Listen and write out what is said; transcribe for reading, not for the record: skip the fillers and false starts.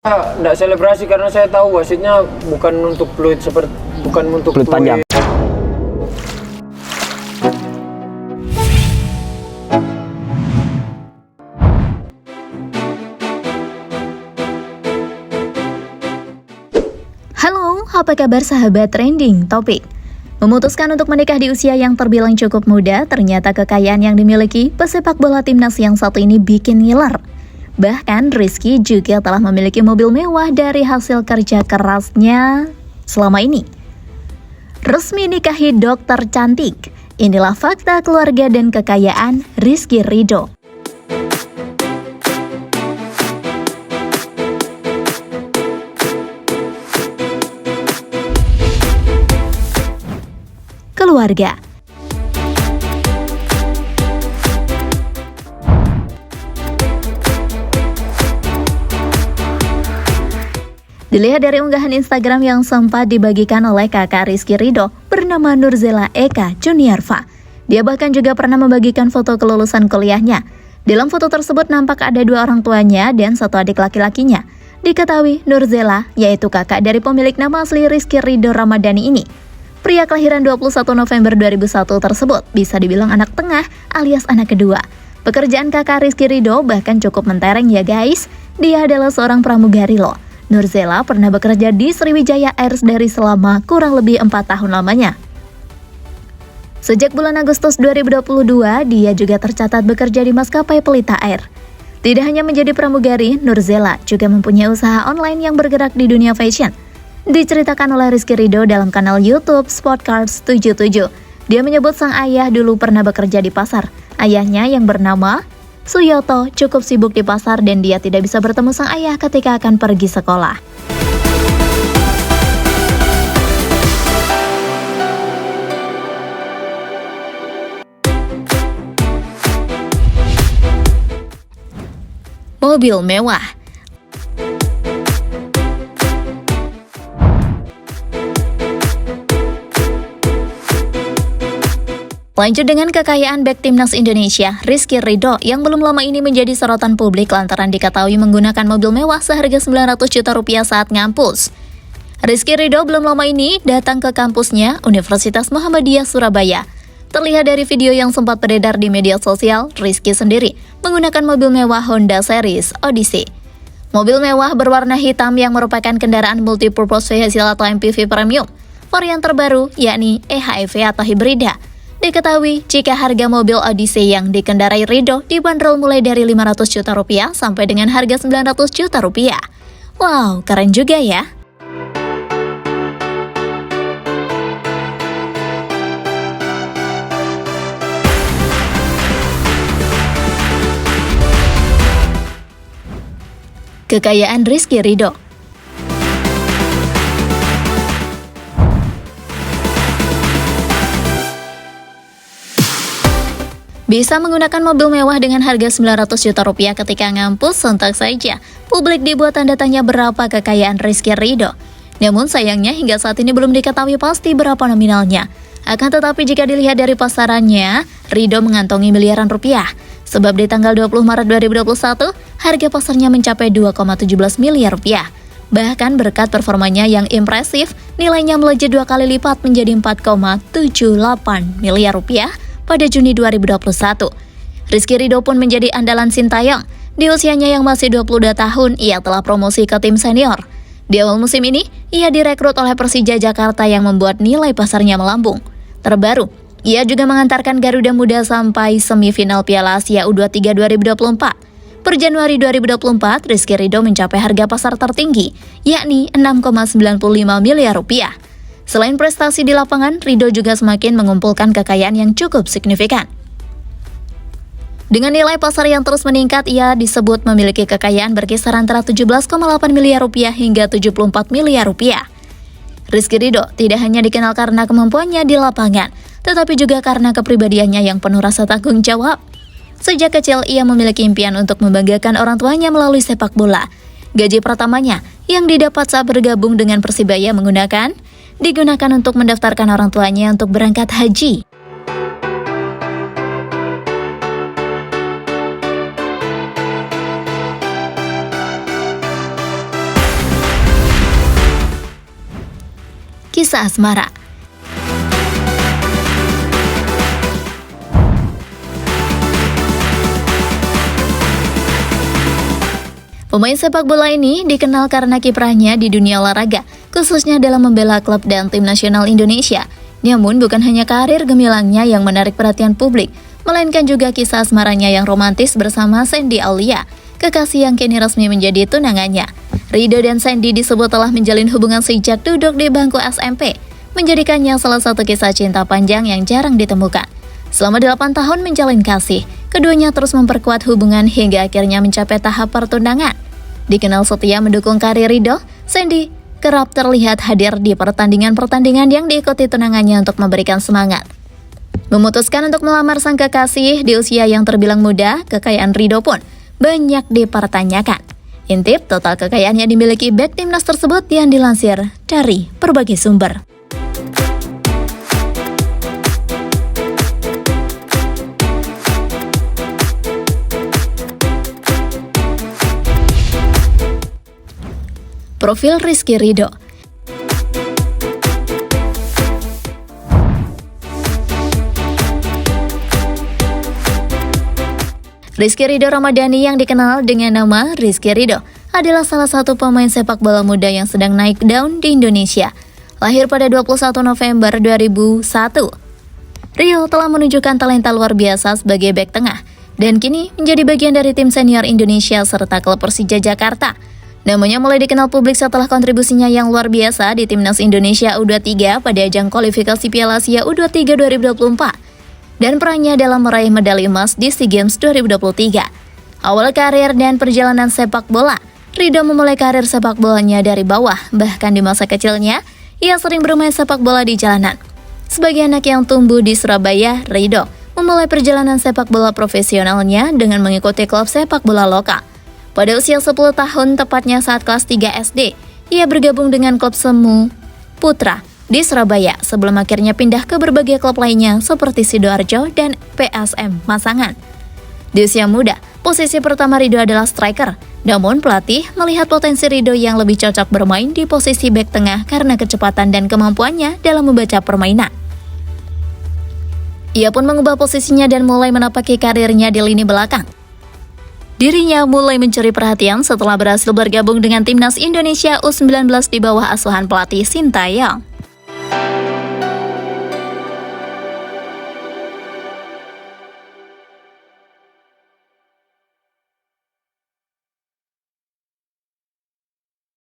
Nggak selebrasi karena saya tahu wasitnya bukan untuk Peluit panjang. Halo, apa kabar sahabat Trending Topik? Memutuskan untuk menikah di usia yang terbilang cukup muda, ternyata kekayaan yang dimiliki pesepak bola timnas yang satu ini bikin ngiler. Bahkan Rizky juga telah memiliki mobil mewah dari hasil kerja kerasnya selama ini. Resmi nikahi dokter cantik. Inilah fakta keluarga dan kekayaan Rizky Ridho. Keluarga. Dilihat dari unggahan Instagram yang sempat dibagikan oleh kakak Rizky Ridho bernama Nurzela Eka Juniarfa. Dia bahkan juga pernah membagikan foto kelulusan kuliahnya. Dalam foto tersebut nampak ada dua orang tuanya dan satu adik laki-lakinya. Diketahui Nurzela, yaitu kakak dari pemilik nama asli Rizky Ridho Ramadhani ini. Pria kelahiran 21 November 2001 tersebut bisa dibilang anak tengah alias anak kedua. Pekerjaan kakak Rizky Ridho bahkan cukup mentereng ya guys. Dia adalah seorang pramugari loh. Nurzela pernah bekerja di Sriwijaya Air dari selama kurang lebih 4 tahun lamanya. Sejak bulan Agustus 2022, dia juga tercatat bekerja di maskapai Pelita Air. Tidak hanya menjadi pramugari, Nurzela juga mempunyai usaha online yang bergerak di dunia fashion. Diceritakan oleh Rizky Ridho dalam kanal YouTube Sportcars 77. Dia menyebut sang ayah dulu pernah bekerja di pasar. Ayahnya yang bernama Suyoto cukup sibuk di pasar dan dia tidak bisa bertemu sang ayah ketika akan pergi sekolah. Mobil mewah. Lanjut dengan kekayaan bek timnas Indonesia, Rizky Ridho yang belum lama ini menjadi sorotan publik lantaran diketahui menggunakan mobil mewah seharga 900 juta rupiah saat ngampus. Rizky Ridho belum lama ini datang ke kampusnya Universitas Muhammadiyah Surabaya. Terlihat dari video yang sempat beredar di media sosial, Rizky sendiri menggunakan mobil mewah Honda Series Odyssey. Mobil mewah berwarna hitam yang merupakan kendaraan multipurpose vehicle atau MPV premium. Varian terbaru yakni EHEV atau hibrida. Diketahui jika harga mobil Odyssey yang dikendarai Ridho dibanderol mulai dari 500 juta rupiah sampai dengan harga 900 juta rupiah. Wow, keren juga ya. Kekayaan Rizky Ridho. Bisa menggunakan mobil mewah dengan harga 900 juta rupiah ketika ngampus, sontak saja publik dibuat tanda tanya berapa kekayaan Rizky Ridho. Namun sayangnya hingga saat ini belum diketahui pasti berapa nominalnya. Akan tetapi jika dilihat dari pasarannya, Ridho mengantongi miliaran rupiah. Sebab di tanggal 20 Maret 2021, harga pasarnya mencapai 2,17 miliar rupiah. Bahkan berkat performanya yang impresif, nilainya melejit 2 kali lipat menjadi 4,78 miliar rupiah pada Juni 2021. Rizky Ridho pun menjadi andalan Sintayong. Di usianya yang masih 22 tahun, ia telah promosi ke tim senior. Di awal musim ini, ia direkrut oleh Persija Jakarta yang membuat nilai pasarnya melambung. Terbaru, ia juga mengantarkan Garuda Muda sampai semifinal Piala Asia U23 2024. Per Januari 2024, Rizky Ridho mencapai harga pasar tertinggi, yakni 6,95 miliar rupiah. Selain prestasi di lapangan, Ridho juga semakin mengumpulkan kekayaan yang cukup signifikan. Dengan nilai pasar yang terus meningkat, ia disebut memiliki kekayaan berkisar antara 17,8 miliar rupiah hingga 74 miliar rupiah. Rizky Ridho tidak hanya dikenal karena kemampuannya di lapangan, tetapi juga karena kepribadiannya yang penuh rasa tanggung jawab. Sejak kecil, ia memiliki impian untuk membanggakan orang tuanya melalui sepak bola. Gaji pertamanya yang didapat saat bergabung dengan Persibaya digunakan untuk mendaftarkan orang tuanya untuk berangkat haji. kisah asmara. Pemain sepak bola ini dikenal karena kiprahnya di dunia olahraga, khususnya dalam membela klub dan tim nasional Indonesia. Namun bukan hanya karir gemilangnya yang menarik perhatian publik, melainkan juga kisah asmaranya yang romantis bersama Sandy Aulia, kekasih yang kini resmi menjadi tunangannya. Ridho dan Sandy disebut telah menjalin hubungan sejak duduk di bangku SMP, menjadikannya salah satu kisah cinta panjang yang jarang ditemukan. Selama 8 tahun menjalin kasih, keduanya terus memperkuat hubungan hingga akhirnya mencapai tahap pertunangan. Dikenal setia mendukung karir Ridho, Sandy kerap terlihat hadir di pertandingan-pertandingan yang diikuti tunangannya untuk memberikan semangat. Memutuskan untuk melamar sang kekasih di usia yang terbilang muda, kekayaan Ridho pun banyak dipertanyakan. Intip total kekayaan yang dimiliki bek timnas tersebut yang dilansir dari berbagai sumber. Profil Rizky Ridho. Rizky Ridho Ramadhani yang dikenal dengan nama Rizky Ridho adalah salah satu pemain sepak bola muda yang sedang naik daun di Indonesia. Lahir pada 21 November 2001, Rio telah menunjukkan talenta luar biasa sebagai bek tengah dan kini menjadi bagian dari tim senior Indonesia serta klub Persija Jakarta. Namanya mulai dikenal publik setelah kontribusinya yang luar biasa di Timnas Indonesia U23 pada ajang kualifikasi Piala Asia U23 2024 dan perannya dalam meraih medali emas di SEA Games 2023. Awal karir dan perjalanan sepak bola, Ridho memulai karir sepak bolanya dari bawah, bahkan di masa kecilnya, ia sering bermain sepak bola di jalanan. Sebagai anak yang tumbuh di Surabaya, Ridho memulai perjalanan sepak bola profesionalnya dengan mengikuti klub sepak bola lokal. Pada usia 10 tahun, tepatnya saat kelas 3 SD, ia bergabung dengan klub Semu Putra di Surabaya sebelum akhirnya pindah ke berbagai klub lainnya seperti Sidoarjo dan PSM Masangan. Di usia muda, posisi pertama Ridho adalah striker, namun pelatih melihat potensi Ridho yang lebih cocok bermain di posisi bek tengah karena kecepatan dan kemampuannya dalam membaca permainan. Ia pun mengubah posisinya dan mulai menapaki karirnya di lini belakang. Dirinya mulai mencuri perhatian setelah berhasil bergabung dengan Timnas Indonesia U19 di bawah asuhan pelatih Sintayong.